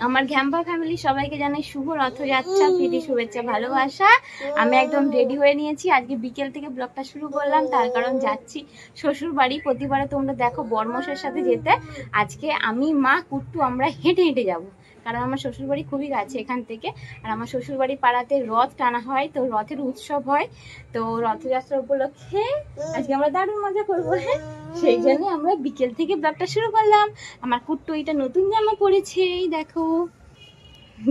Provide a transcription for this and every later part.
আমার ঘ্যাম্পা ফ্যামিলি সবাইকে জানাই শুভ রথযাত্রা, প্রীতি শুভেচ্ছা ভালোবাসা। আমি একদম রেডি হয়ে নিয়েছি। আজকে বিকেল থেকে ব্লগটা শুরু করলাম, তার কারণ যাচ্ছি শ্বশুর বাড়ি। প্রতিবারে তোমরা দেখো বরমশের সাথে যেতে, আজকে আমি মা কুট্টু আমরা হেঁটে হেঁটে যাবো, কারণ আমার শ্বশুর বাড়ি খুবই কাছে এখান থেকে। আর আমার শ্বশুর বাড়ি পাড়াতে রথ টানা হয়, তো রথের উৎসব হয়। তো রথযাত্রা উপলক্ষে আজকে আমরা দারুণ মজা করবো। হ্যাঁ, সেই জন্য আমরা বিকেল থেকে ব্লগটা শুরু করলাম। আমার কুট্টু এটা নতুন জামা পরেছে, এই দেখো,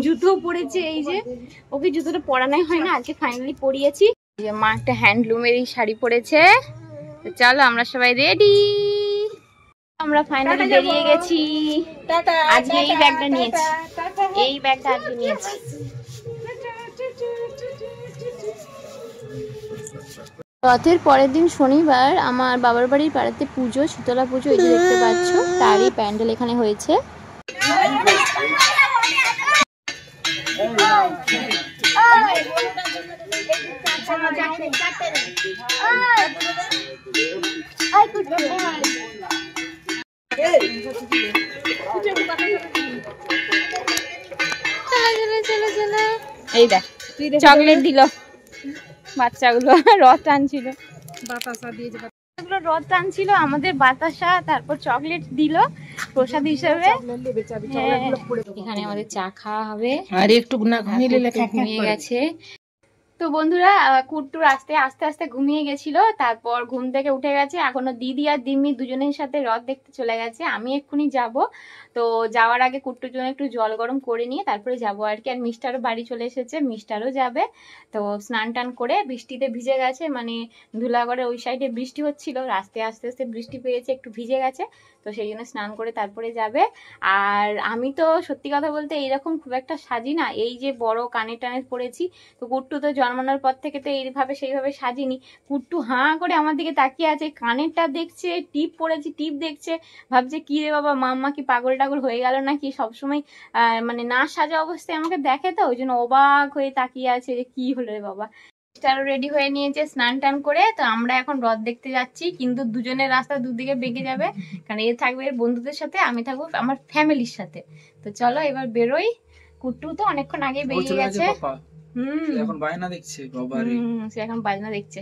জুতো পরেছে। এই যে ওকে জুতোটা পরানোই হয় না, আজকে ফাইনালি পরিয়েছি। মা একটা হ্যান্ডলুমের এই শাড়ি পরেছে। চলো আমরা সবাই রেডি, আমরা ফাইনালি বেরিয়ে গেছি। আজকে এই ব্যাগটা নিয়েছি, এই ব্যাগটা আজকে নিয়েছি। রথের পরের দিন শনিবার আমার বাবার বাড়ির পাড়াতে পুজো, শীতলা পুজো, এই যে দেখতে পাচ্ছ, তারই প্যান্ডেল এখানে হয়েছে। এই দেখ চকলেট দিল বাচ্চাগুলো, রথ টানছিল, বাতাসা দিয়েছে, রথ টানছিল আমাদের, বাতাসা, তারপর চকলেট দিল প্রসাদ হিসেবে। এখানে আমাদের চা খাওয়া হবে, আর একটু ঘুমিয়ে গেছে। তো বন্ধুরা, কুট্টুর আস্তে আস্তে ঘুমিয়ে গেছিল, তারপর ঘুম থেকে উঠে গেছে। এখনো দিদি আর দিম্মি দুজনের সাথে রথ দেখতে চলে গেছে। আমি এক্ষুনি যাব, তো যাওয়ার আগে কুট্টুর জন্য একটু জল গরম করে নিয়ে তারপরে যাবো আর কি। আর মিস্টারও বাড়ি চলে এসেছে, মিস্টারও যাবে। তো স্নান টান করে বৃষ্টিতে ভিজে গেছে, মানে ধুলাগড়ের ওই সাইডে বৃষ্টি হচ্ছিল, রাস্তায় আস্তে আস্তে বৃষ্টি পেয়েছে, একটু ভিজে গেছে, তো সেই জন্য স্নান করে তারপরে যাবে। আর আমি তো সত্যি কথা বলতে এইরকম খুব একটা সাজি না, এই যে বড় কানের টানের পরেছি। তো কুট্টু তো জন্মানোর পর থেকে তো এইভাবে সেইভাবে সাজিনি। কুট্টু হাঁ করে আমার দিকে তাকিয়ে আছে, কানেরটা দেখছে, টিপ পরেছি, টিপ দেখছে, ভাবছে কি রে বাবা, মাম্মা কি পাগল টাগল হয়ে গেল নাকি, সবসময় মানে না সাজা অবস্থায় আমাকে দেখে, তো ওই জন্য অবাক হয়ে তাকিয়ে আছে যে কি হলো রে বাবা। মিস্টারও রেডি হয়ে নিয়েছে স্নান টান করে। তো আমরা এখন রথ দেখতে যাচ্ছি, কিন্তু দুজনের রাস্তা দুদিকে বেঁকে যাবে, কারণ এ থাকবে এর বন্ধুদের সাথে, আমি থাকবো আমার ফ্যামিলির সাথে। তো চলো এবার বেরোই। কুট্টু তো অনেকক্ষণ আগে বেরিয়ে গেছে, এখন বায়না দেখছে, সে এখন বাজনা দেখছে,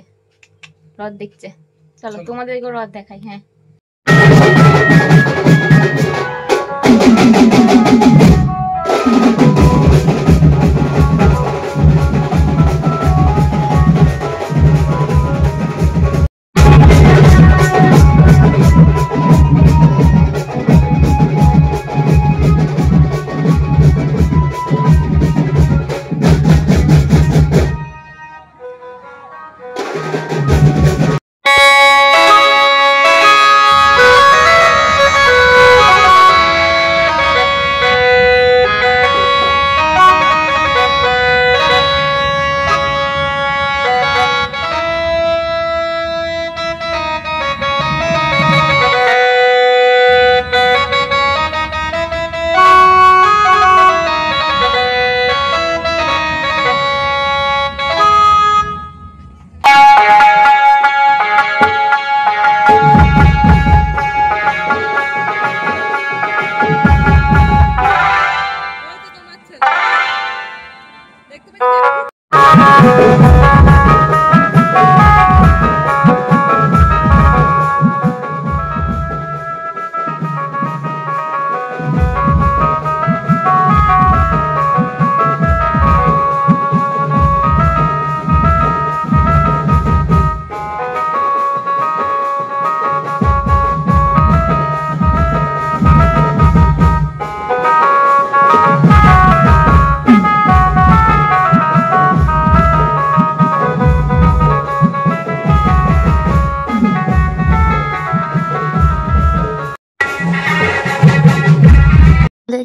রথ দেখছে। চলো তোমাদেরকে রথ দেখাই। হ্যাঁ,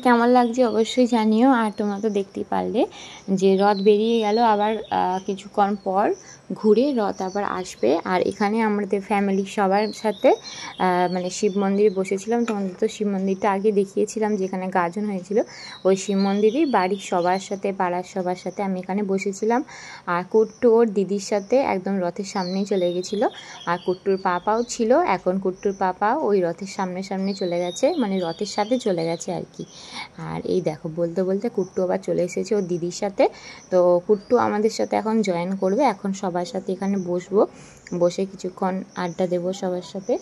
কেমন লাগছে অবশ্যই জানিও। আর তোমরা তো দেখতেই পারলে যে রথ বেরিয়ে গেল আবার কিছুক্ষণ পর। ঘুরে রথ আবার আসবে। আর এখানে আমাদের ফ্যামিলি সবার সাথে মানে শিব মন্দিরে বসেছিলাম। তোমাদের তো শিব মন্দিরটা আগে দেখিয়েছিলাম যেখানে গাজন হয়েছিল, ওই শিব মন্দিরেই বাড়ির সবার সাথে, পাড়ার সবার সাথে আমি এখানে বসেছিলাম। আর কুট্টু ওর দিদির সাথে একদম রথের সামনেই চলে গেছিলো। আর কুট্টুর পাপাও ছিল, এখন কুট্টুর পাপাও ওই রথের সামনে সামনে চলে গেছে, মানে রথের সাথে চলে গেছে আর কি। আর এই দেখো বলতে বলতে কুট্টু আবার চলে এসেছে ওর দিদির সাথে। তো কুট্টু আমাদের সাথে এখন জয়েন করবে। এখন সবার সাথে এখানে বসবো, বসে কিছুক্ষণ আড্ডা দেবো সবার সাথে।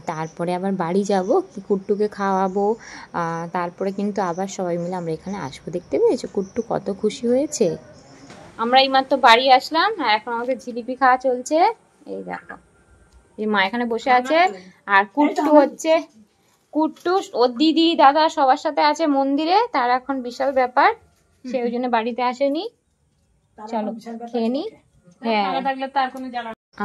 তারপরে আবার বাড়ি যাব, কুট্টুকে খাওয়াবো। তারপরে কিন্তু আবার সবাই মিলে আমরা এখানে আসবো। দেখতে পেয়েছো কুট্টু কত খুশি হয়েছে। আমরা এইমাত্র বাড়ি আসলাম, আর এখন আমাদের জিলিপি খাওয়া চলছে। এই দেখো এই মা এখানে বসে আছে, আর কুট্টু হচ্ছে কুট্টু ওর দিদি দাদা সবার সাথে আছে মন্দিরে। তার এখন বিশাল ব্যাপার, সে ওই জন্য বাড়িতে আসেনি। চলো খেয়ে নি। হ্যাঁ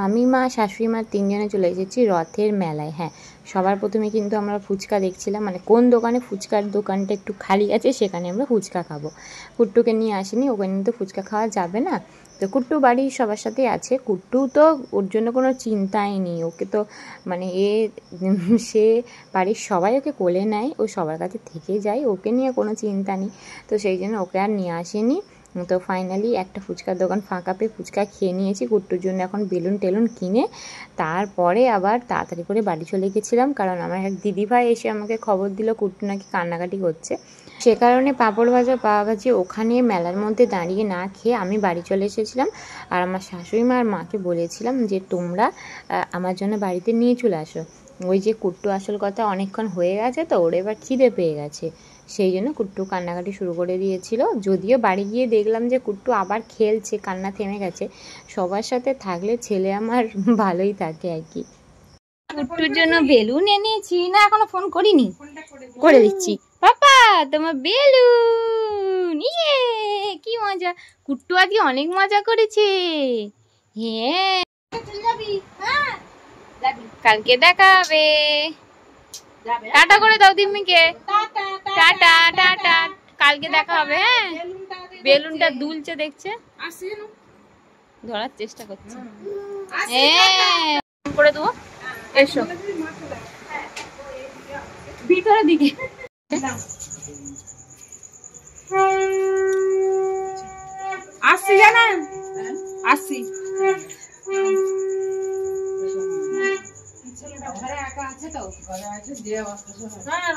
আমি, মা, শাশুড়ি মা 3 জনে চলে এসেছি রথের মেলায়। হ্যাঁ, সবার প্রথমে কিন্তু আমরা ফুচকা দেখছিলাম, মানে কোন দোকানে ফুচকার দোকানটা একটু খালি আছে সেখানে আমরা ফুচকা খাবো। কুট্টুকে নিয়ে আসিনি, ওখানে তো ফুচকা খাওয়া যাবে না। তো কুট্টু বাড়ির সবার সাথেই আছে। কুট্টু তো ওর জন্য কোনো চিন্তাই নেই, ওকে তো মানে সে বাড়ির সবাই ওকে কোলে নেয়, ও সবার কাছে থেকে যায়, ওকে নিয়ে কোনো চিন্তা নেই। তো সেই জন্য ওকে আর নিয়ে আসেনি। তো ফাইনালি একটা ফুচকার দোকান ফাঁকা পেয়ে ফুচকা খেয়ে নিয়েছি। কুট্টুর জন্য এখন বেলুন টেলুন কিনে তারপরে আবার তাড়াতাড়ি করে বাড়ি চলে গেছিলাম, কারণ আমার এক দিদিভাই এসে আমাকে খবর দিল কুট্টু নাকি কান্নাকাটি করছে। সে কারণে পাঁপড় ভাজা পাওয়া ভাজি ওখানে মেলার মধ্যে দাঁড়িয়ে না খেয়ে আমি বাড়ি চলে এসেছিলাম। আর আমার শাশুড়ি মা আর মাকে বলেছিলাম যে তোমরা আমার জন্য বাড়িতে নিয়ে চলে আসো। ওই যে কুট্টু আসল কথা অনেকক্ষণ হয়ে গেছে, তো ওর এবার খিদে পেয়ে গেছে, সেই জন্য কুট্টু কান্নাকাটি শুরু করে দিয়েছিল। যদিও বাড়ি গিয়ে দেখলাম যে কুট্টু আবার খেলছে, কান্না থেমে গেছে। সবার সাথে থাকলে ছেলে আমার ভালোই থাকে আর কি। কুট্টুর জন্য বেলুন এনেছি, না এখনো ফোন করিনি, করে দিচ্ছি। পাপা তোমার বেলুন, ইয়ে কি মজা। কুট্টু আজকে অনেক মজা করেছে। হ্যাঁ কালকে দেখা হবে। টাটা করে দাও দিম্মিকে, টাটা টাটা, কালকে দেখা হবে। হ্যাঁ বেলুনটা দুলছে দেখছে, ধরার চেষ্টা করছে। হ্যাঁ করে দেবো, এসো ভিতরের দিকে। আসছি জানা, আসছি।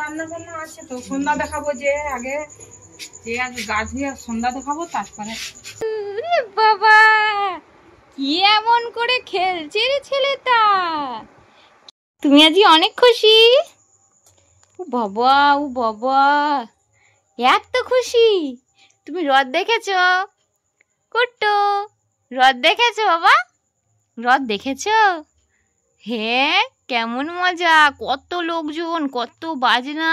রান্না বান্না আছে তো, সন্ধ্যা দেখাবো যে আগে, যে আগে গাছ দিয়ে সন্ধ্যা দেখাবো তারপরে। বাবা কি এমন করে খেলছে রে ছেলেটা, তুমি আজকে অনেক খুশি। ও বাবা, ও বাবা এত খুশি। তুমি রথ দেখেছো কুট্টু? রথ দেখেছো বাবা? রথ দেখেছো? হ্যাঁ কেমন মজা, কত লোকজন, কত বাজনা।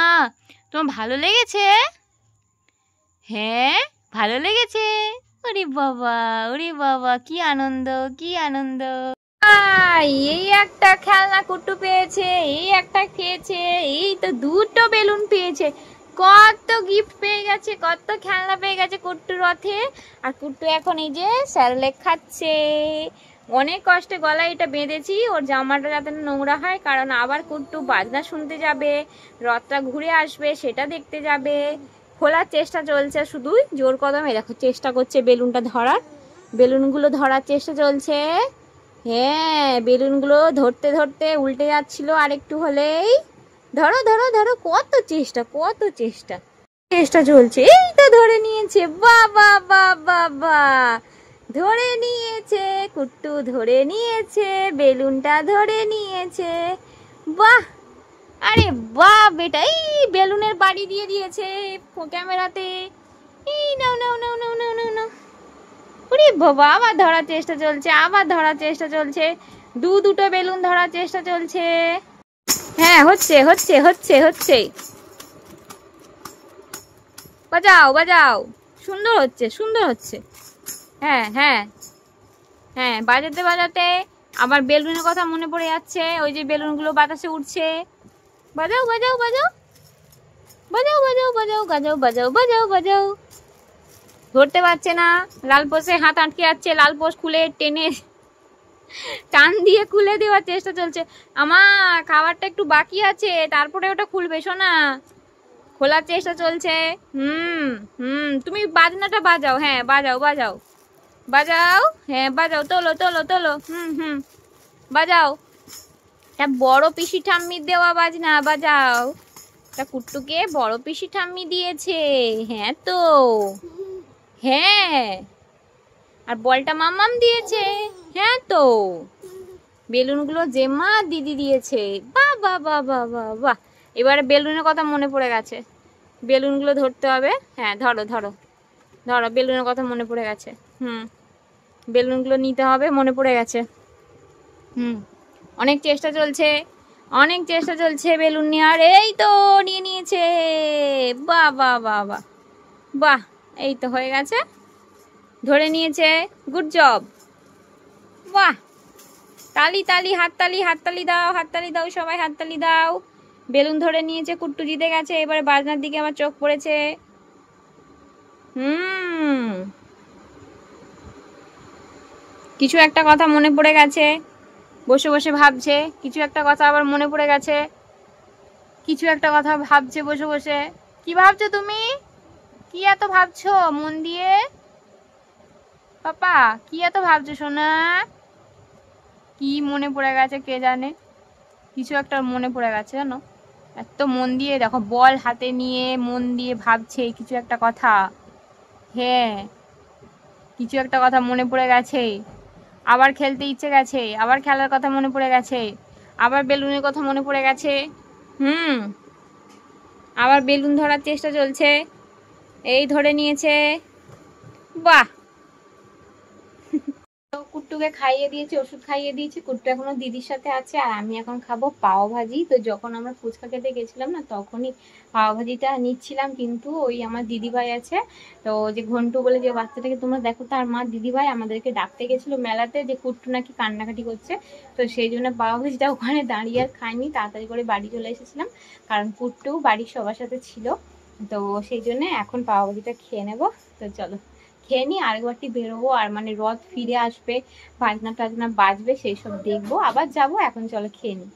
তোমার ভালো লেগেছে? হ্যাঁ ভালো লেগেছে। ওরে বাবা, ওরে বাবা কি আনন্দ, কি আনন্দ। এই একটা খেলনা কুট্টু পেয়েছে, এই একটা খেয়েছে, এই তো দুটো বেলুন পেয়েছে, কত গিফট পেয়ে গেছে, কত খেলনা পেয়ে গেছে কুট্টু রথে। আর কুট্টু এখন এই যে স্যারেলেক খাচ্ছে। অনেক কষ্টে গলায় এটা বেঁধেছি ওর জামাটা যাতে নোংরা হয়, কারণ আবার কুট্টু বাজনা শুনতে যাবে, রথটা ঘুরে আসবে সেটা দেখতে যাবে। খোলার চেষ্টা চলছে, শুধুই জোর কদমে দেখো চেষ্টা করছে বেলুনটা ধরার, বেলুনগুলো ধরার চেষ্টা চলছে। হ্যাঁ বেলুনগুলো ধরতে ধরতে উল্টে যাচ্ছিল, আর একটু হলেই ধরো ধরো ধরো, কত চেষ্টা কত চেষ্টা চেষ্টা চলছে। এই তো ধরে নিয়েছে, বাবা বাবা বা ধরে নিয়েছে কুট্টু, ধরে নিয়েছে বেলুনটা, ধরে নিয়েছে। বাহ, আরে বাহ বেটা, এই বেলুনের বাড়ি দিয়ে দিয়েছে ক্যামেরাতে। এই নাও নাও নাও নাও নাও নাও নাও। ওরে বাবা আবার ধরার চেষ্টা চলছে, আবার ধরার চেষ্টা চলছে, দুটো বেলুন ধরার চেষ্টা চলছে। হ্যাঁ হচ্ছে হচ্ছে হচ্ছে হচ্ছে, বাজাও বাজাও, সুন্দর হচ্ছে সুন্দর হচ্ছে। হ্যাঁ হ্যাঁ হ্যাঁ বাজাতে বাজাতে আবার বেলুনের কথা মনে পড়ে যাচ্ছে, ওই যে বেলুনগুলো বাতাসে উঠছে। বাজাও বাজাও বাজাও বাজাও বাজাও বাজাও বাজাও বাজাও বাজাও বাজাও। ধরতে পারছে না, লাল পোষে হাত আটকে যাচ্ছে, লাল পোষ খুলে টেনে টান দিয়ে খুলে দেওয়ার চেষ্টা চলছে। আমার খাবারটা একটু বাকি আছে, তারপরে ওটা খুলবে শোনা। খোলার চেষ্টা চলছে। তুমি বাজনাটা বাজাও। হ্যাঁ বাজাও বাজাও বাজাও, হ্যাঁ বাজাও, তোলো তোলো তোলো। বাজাও। তা বড় পিসি ঠাম্মির দেওয়া বাজনা, বাজাও। তা কুট্টুকে বড় পিসি ঠাম্মি দিয়েছে। হ্যাঁ তো, হ্যাঁ। আর বলটা মাম্মাম দিয়েছে। হ্যাঁ তো। বেলুনগুলো জেম্মা দিদি দিয়েছে। বাহ বাহ বাহ বাহ বাহ বাহ। এবারে বেলুনের কথা মনে পড়ে গেছে, বেলুনগুলো ধরতে হবে। হ্যাঁ ধরো ধরো ধরো, বেলুনের কথা মনে পড়ে গেছে। বেলুনগুলো নিতে হবে, মনে পড়ে গেছে। অনেক চেষ্টা চলছে, অনেক চেষ্টা চলছে বেলুন নেওয়ার। এই তো নিয়ে নিয়েছে। বাহ বাহ বাহ বাহ বাহ, এই তো হয়ে গেছে, ধরে নিয়েছে। গুড জব, বাহ। তালি তালি, হাততালি, হাততালি দাও, হাততালি দাও সবাই, হাততালি দাও। বেলুন ধরে নিয়েছে, কুট্টু জিতে গেছে। এবারে বাজনার দিকে আমার চোখ পড়েছে। কিছু একটা কথা মনে পড়ে গেছে, বসে বসে ভাবছে। কিছু একটা কথা আবার মনে পড়ে গেছে, কিছু একটা কথা ভাবছে বসে বসে। কি ভাবছো তুমি? কি এত ভাবছো মন দিয়ে? পাপা কি এত ভাবছো সোনা? কি মনে পড়ে গেছে কে জানে, কিছু একটা মনে পড়ে গেছে জানো। এত মন দিয়ে দেখো, বল হাতে নিয়ে মন দিয়ে ভাবছে কিছু একটা কথা। হ্যাঁ কিছু একটা কথা মনে পড়ে গেছে, আবার খেলতে ইচ্ছে গেছে, আবার খেলার কথা মনে পড়ে গেছে, আবার বেলুনের কথা মনে পড়ে গেছে। আবার বেলুন ধরার চেষ্টা চলছে। এই ধরে নিয়েছে, বাহ। কুট্টুকে খাইয়ে দিয়েছি, ওষুধ খাইয়ে দিয়েছি। কুট্টু এখনো দিদির সাথে আছে, আর আমি এখন খাবো পাও ভাজি। তো যখন আমরা ফুচকা খেতে গেছিলাম না, তখনই পাও ভাজিটা নিচ্ছিলাম। কিন্তু ওই আমার দিদিভাই আছে, তো যে ঘন্টু বলে যে বাচ্চাটাকে তোমরা দেখো, তার মা দিদিভাই আমাদেরকে ডাকতে গেছিলো মেলাতে, যে কুট্টু নাকি কান্নাকাটি করছে। তো সেই জন্য পাও ভাজিটা ওখানে দাঁড়িয়ে আর খাইনি, তাড়াতাড়ি করে বাড়ি চলে এসেছিলাম, কারণ কুট্টু বাড়ির সবার সাথে ছিল। তো সেই জন্য এখন পাও ভাজিটা খেয়ে নেবো। তো চলো খেয়ে নি, আরেকবারটি বেরোবো, আর মানে রথ ফিরে আসবে, বাজনা টাজনা বাজবে, সেই সব দেখবো, আবার যাবো। এখন চলো খেয়ে নি।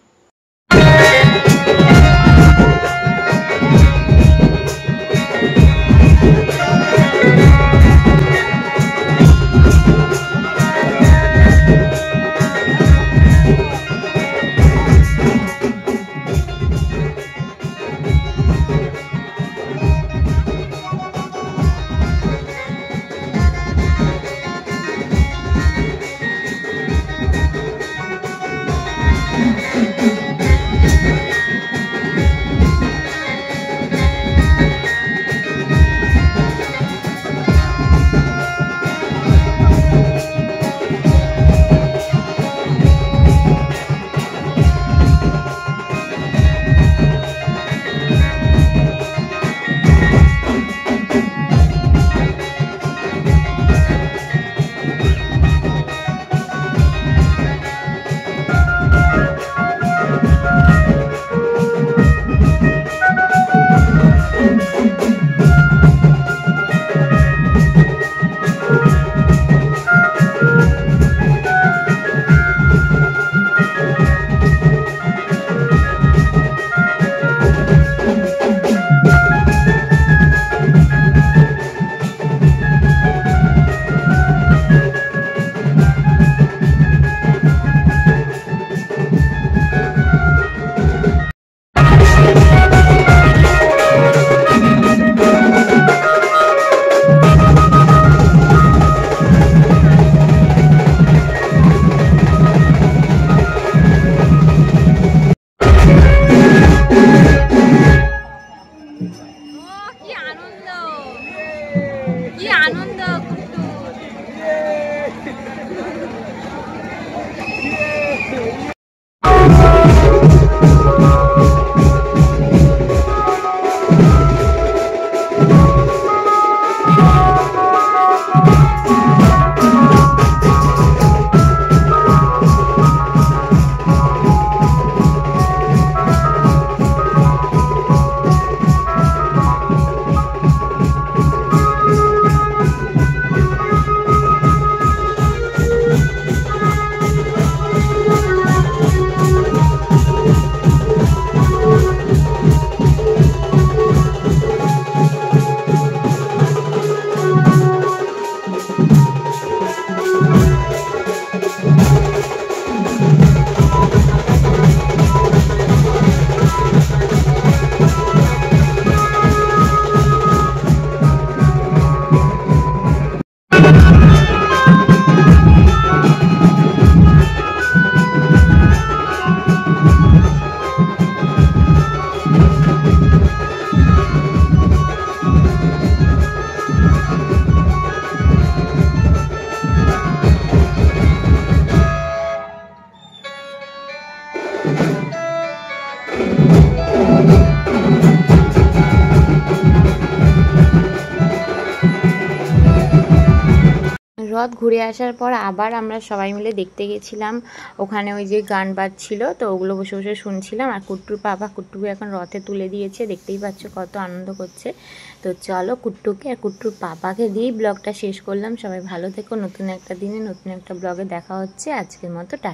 রথ ঘুরে আসার পর আবার আমরা সবাই মিলে দেখতে গেছিলাম, ওখানে ওই যে গান বাজছিল তো ওগুলো বসে বসে শুনছিলাম। আর কুট্টুর বাবা কুট্টুকে এখন রথে তুলে দিয়েছে, দেখতেই পাচ্ছ কত আনন্দ করছে। তো চলো কুট্টুকে আর কুট্টুর পাপাকে দিয়েই ব্লগটা শেষ করলাম। সবাই ভালো থেকো, নতুন একটা দিনে নতুন একটা ব্লগে দেখা হচ্ছে। আজকের মতো টাটা।